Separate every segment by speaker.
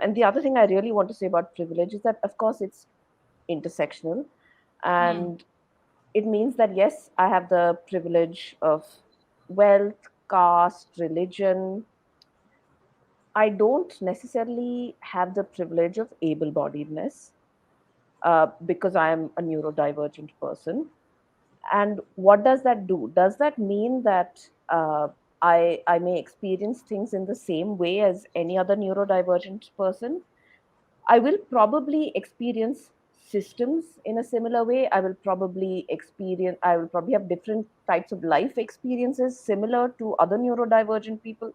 Speaker 1: And the other thing I really want to say about privilege is that, of course, it's intersectional.
Speaker 2: Hmm.
Speaker 1: And it means that, yes, I have the privilege of wealth, caste, religion. I don't necessarily have the privilege of able bodiedness because I am a neurodivergent person. And what does that do? Does that mean that I may experience things in the same way as any other neurodivergent person? I will probably experience systems in a similar way. I will probably have different types of life experiences similar to other neurodivergent people.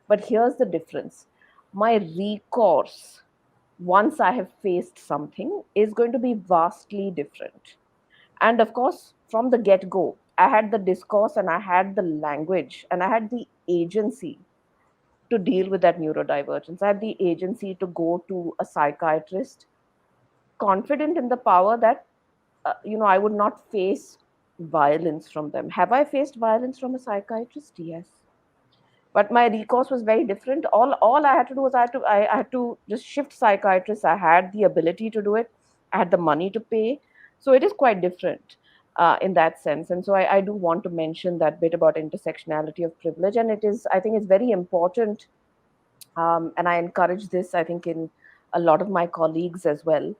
Speaker 1: But here's the difference: my recourse, once I have faced something, is going to be vastly different. And of course, from the get go, I had the discourse and I had the language and I had the agency to deal with that neurodivergence. I had the agency to go to a psychiatrist, confident in the power that, I would not face violence from them. Have I faced violence from a psychiatrist? Yes. But my recourse was very different. All I had to do was I had to just shift psychiatrists. I had the ability to do it. I had the money to pay. So it is quite different in that sense. And so I do want to mention that bit about intersectionality of privilege. And I think it's very important, and I encourage this, I think, in a lot of my colleagues as well.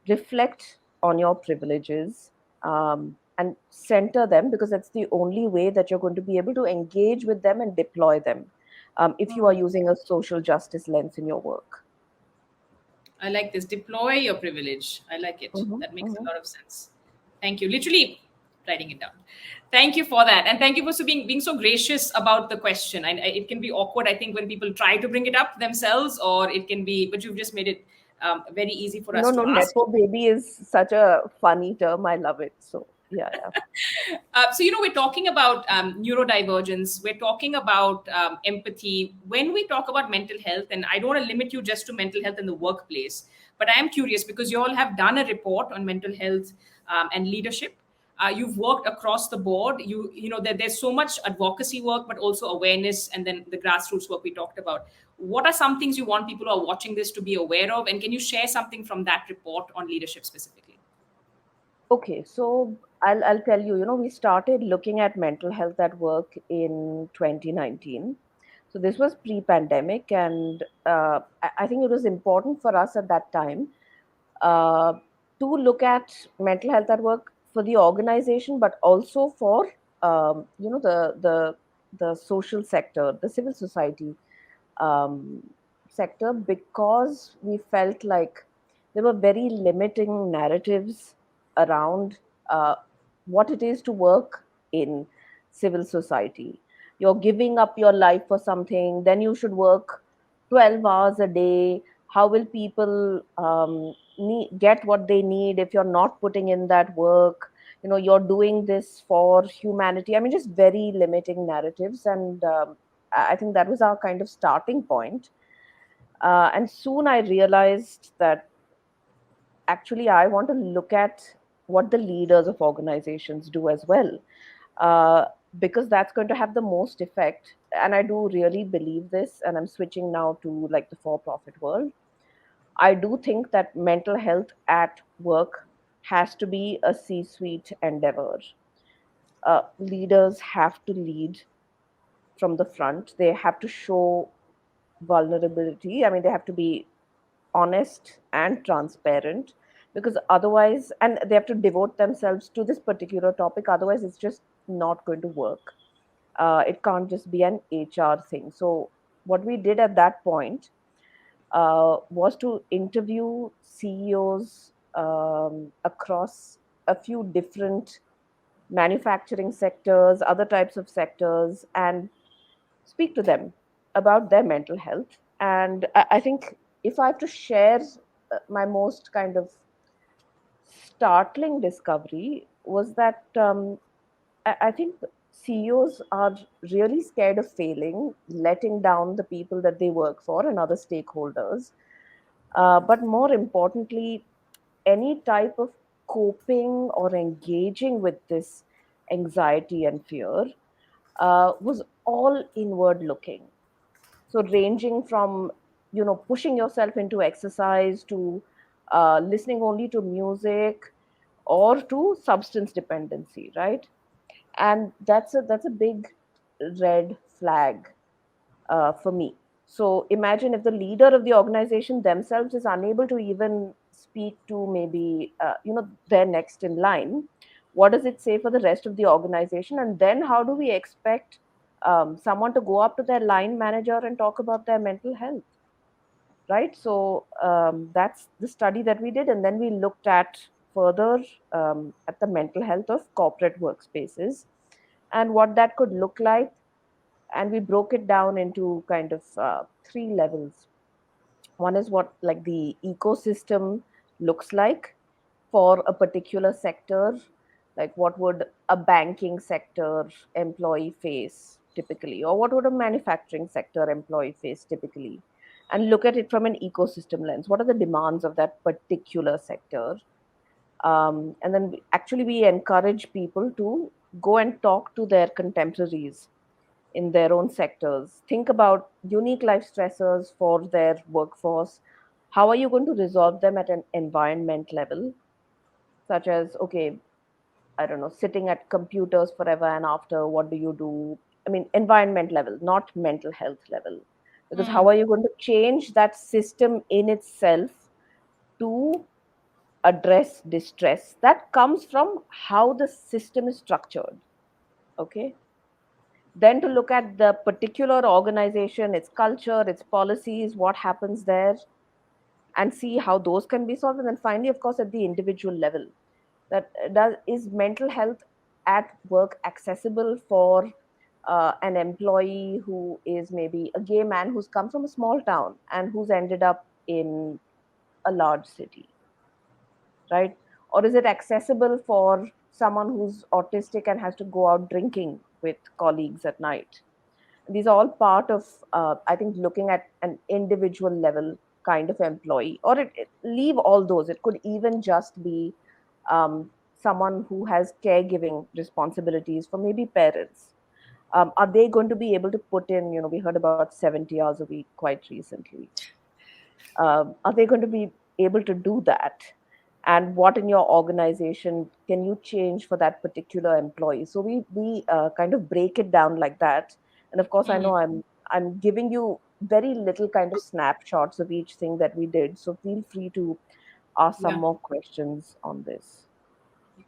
Speaker 1: Reflect on your privileges, and center them, because that's the only way that you're going to be able to engage with them and deploy them, if you are using a social justice lens in your work.
Speaker 2: I like this. Deploy your privilege. I like it.
Speaker 1: Hmm.
Speaker 2: That makes a
Speaker 1: Hmm.
Speaker 2: lot of sense. Thank you. Literally writing it down. Thank you for that, and thank you for being so gracious about the question. It can be awkward, I think, when people try to bring it up themselves, or it can be, but you've just made it very easy for
Speaker 1: No,
Speaker 2: us to
Speaker 1: no,
Speaker 2: ask.
Speaker 1: nepo baby is such a funny term. I love it. So yeah, yeah.
Speaker 2: So, we're talking about neurodivergence, we're talking about empathy. When we talk about mental health, and I don't want to limit you just to mental health in the workplace, but I am curious because you all have done a report on mental health and leadership. You've worked across the board. There's so much advocacy work, but also awareness, and then the grassroots work we talked about. What are some things you want people who are watching this to be aware of? And can you share something from that report on leadership specifically?
Speaker 1: Okay, so I'll tell you, we started looking at mental health at work in 2019. So this was pre-pandemic, and I think it was important for us at that time uh, to look at mental health at work for the organization, but also for the social sector, the civil society um, sector, because we felt like there were very limiting narratives around what it is to work in civil society. You're giving up your life for something, then you should work 12 hours a day. How will people get what they need if you're not putting in that work? You're doing this for humanity. I mean, just very limiting narratives. And I think that was our kind of starting point. And soon I realized that actually I want to look at what the leaders of organizations do as well, uh, because that's going to have the most effect. And I do really believe this, and I'm switching now to like the for profit world. I do think that mental health at work has to be a C suite endeavor. Leaders have to lead from the front, they have to show vulnerability. I mean, they have to be honest and transparent, because otherwise, and they have to devote themselves to this particular topic, otherwise it's just not going to work. It can't just be an HR thing. So what we did at that point was to interview CEOs across a few different manufacturing sectors, other types of sectors, and speak to them about their mental health. And I think if I have to share my most kind of startling discovery, was that I think CEOs are really scared of failing, letting down the people that they work for and other stakeholders. But more importantly, any type of coping or engaging with this anxiety and fear was all inward looking. So, ranging from pushing yourself into exercise, to listening only to music, or to substance dependency, right? And that's a big red flag for me. So imagine if the leader of the organization themselves is unable to even speak to maybe their next in line. What does it say for the rest of the organization? And then how do we expect someone to go up to their line manager and talk about their mental health, right? So that's the study that we did, and then we looked at further at the mental health of corporate workspaces and what that could look like, and we broke it down into kind of three levels. One is what like the ecosystem looks like for a particular sector, like what would a banking sector employee face typically, or what would a manufacturing sector employee face typically, and look at it from an ecosystem lens. What are the demands of that particular sector? And then actually we encourage people to go and talk to their contemporaries in their own sectors. Think about unique life stressors for their workforce. How are you going to resolve them at an environment level? Such as, okay, I don't know, sitting at computers forever and after, what do you do? I mean, environment level, not mental health level. Because how are you going to change that system in itself to address distress that comes from how the system is structured? Okay. Then to look at the particular organization, its culture, its policies, what happens there, and see how those can be solved. And then finally, of course, at the individual level, that does is mental health at work accessible for an employee who is maybe a gay man who's come from a small town and who's ended up in a large city, right? Or is it accessible for someone who's autistic and has to go out drinking with colleagues at night? These are all part of I think looking at an individual level kind of employee, or leave all those. It could even just be someone who has caregiving responsibilities for maybe parents. Are they going to be able to put in, we heard about 70 hours a week quite recently. Are they going to be able to do that? And what in your organization can you change for that particular employee? So we kind of break it down like that. And of course, I know I'm giving you very little kind of snapshots of each thing that we did. So feel free to ask some
Speaker 2: Yeah.
Speaker 1: more questions on this.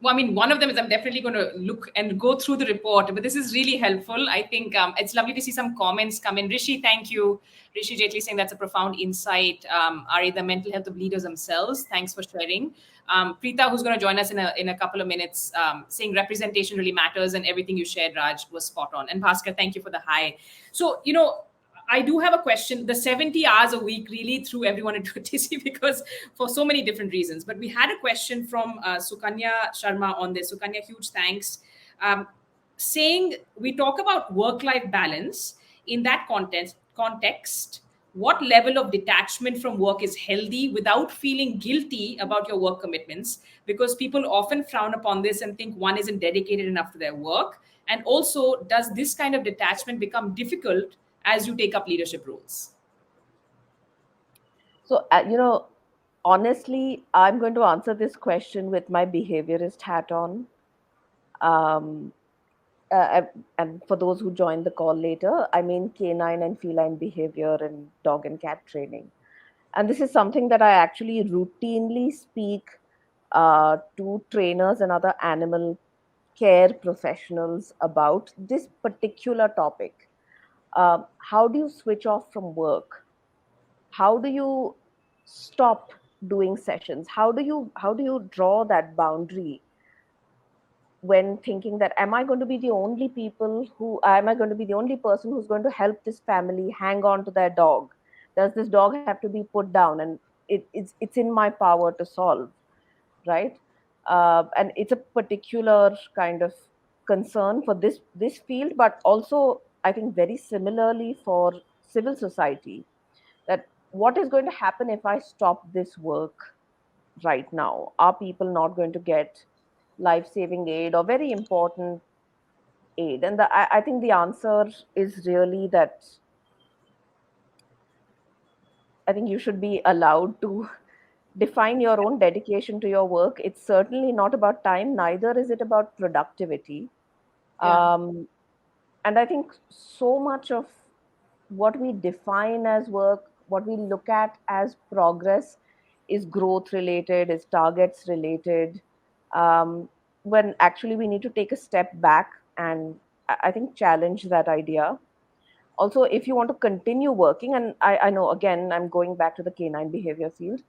Speaker 2: Well, I mean, one of them is I'm definitely going to look and go through the report, but this is really helpful. I think it's lovely to see some comments come in. Rishi, thank you. Rishi Jaitley saying that's a profound insight. Ari, the mental health of leaders themselves. Thanks for sharing. Preeta, who's going to join us in a couple of minutes, saying representation really matters, and everything you shared, Raj, was spot on. And Bhaskar, thank you for the hi. So, I do have a question. The 70 hours a week really threw everyone into a tizzy because for so many different reasons. But we had a question from Sukanya Sharma on this. Sukanya, huge thanks. Saying we talk about work-life balance in that context, what level of detachment from work is healthy without feeling guilty about your work commitments? Because people often frown upon this and think one isn't dedicated enough to their work. And also, does this kind of detachment become difficult as you take up leadership roles?
Speaker 1: So, honestly, I'm going to answer this question with my behaviorist hat on. Um, and for those who join the call later, I mean canine and feline behavior and dog and cat training. And this is something that I actually routinely speak to trainers and other animal care professionals about this particular topic. How do you switch off from work? How do you stop doing sessions? How do you draw that boundary when thinking that am I going to be the only person who's going to help this family hang on to their dog? Does this dog have to be put down? And it's in my power to solve, right? And it's a particular kind of concern for this field, but also I think very similarly for civil society, that what is going to happen if I stop this work right now? Are people not going to get life saving aid or very important aid? And I think the answer is really that I think you should be allowed to define your own dedication to your work. It's certainly not about time, neither is it about productivity.
Speaker 2: Yeah.
Speaker 1: Um, and I think so much of what we define as work, what we look at as progress, is growth related, is targets related. Um, when actually we need to take a step back and I think challenge that idea. Also, if you want to continue working, and I know again I'm going back to the canine behavior field,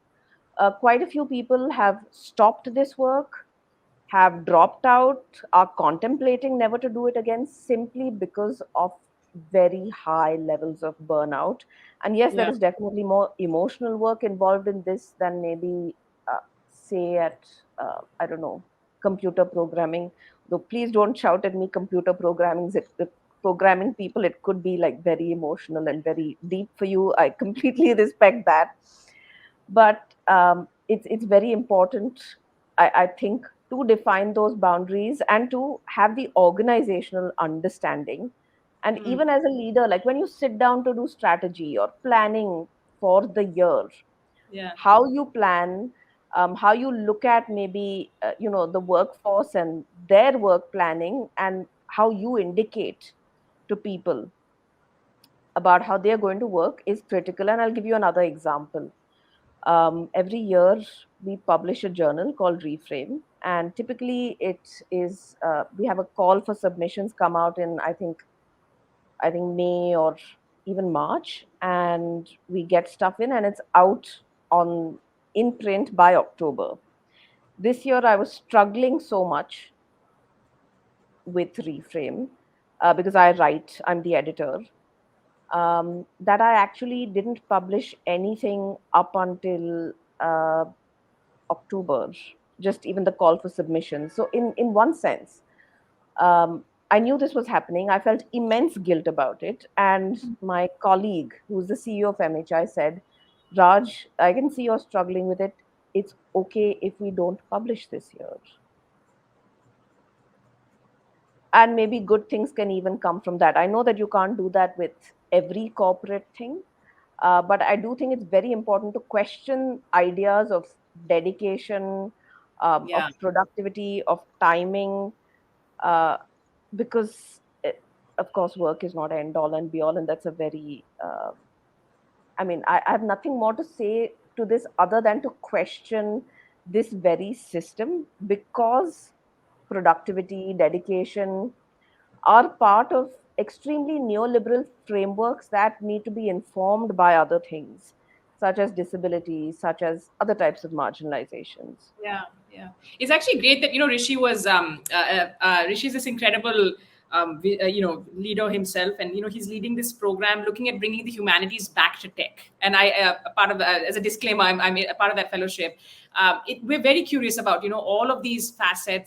Speaker 1: quite a few people have stopped this work, have dropped out, are contemplating never to do it again simply because of very high levels of burnout. And yes, there
Speaker 2: Yeah.
Speaker 1: is definitely more emotional work involved in this than maybe, say, at, I don't know, computer programming. Though please don't shout at me, computer programming. Programming people, it could be like very emotional and very deep for you. I completely respect that, but it's very important, I think, to define those boundaries and to have the organizational understanding. And
Speaker 2: Mm.
Speaker 1: even as a leader, like when you sit down to do strategy or planning for the year,
Speaker 2: Yeah.
Speaker 1: how you plan, how you look at maybe the workforce and their work planning, and how you indicate to people about how they are going to work is critical. And I'll give you another example. Every year we publish a journal called Reframe, and typically it is we have a call for submissions come out in I think May or even March, and we get stuff in, and it's out on in print by October. This year I was struggling so much with Reframe, because I'm the editor, that I actually didn't publish anything up until uh, October, just even the call for submissions. So, in one sense, I knew this was happening. I felt immense guilt about it. And my colleague, who's the CEO of MHI, said, Raj, I can see you're struggling with it. It's okay if we don't publish this year. And maybe good things can even come from that. I know that you can't do that with every corporate thing, but I do think it's very important to question ideas of dedication, of
Speaker 2: Yeah.
Speaker 1: productivity, of timing, uh, because, of course, work is not end all and be all, and that's a very, I mean, I have nothing more to say to this other than to question this very system, because productivity, dedication are part of extremely neoliberal frameworks that need to be informed by other things, such as disability, such as other types of marginalizations.
Speaker 2: Yeah, yeah. It's actually great that Rishi was Rishi's this incredible leader himself, and he's leading this program looking at bringing the humanities back to tech. And I a part of as a disclaimer, I'm a part of that fellowship. We're very curious about all of these facets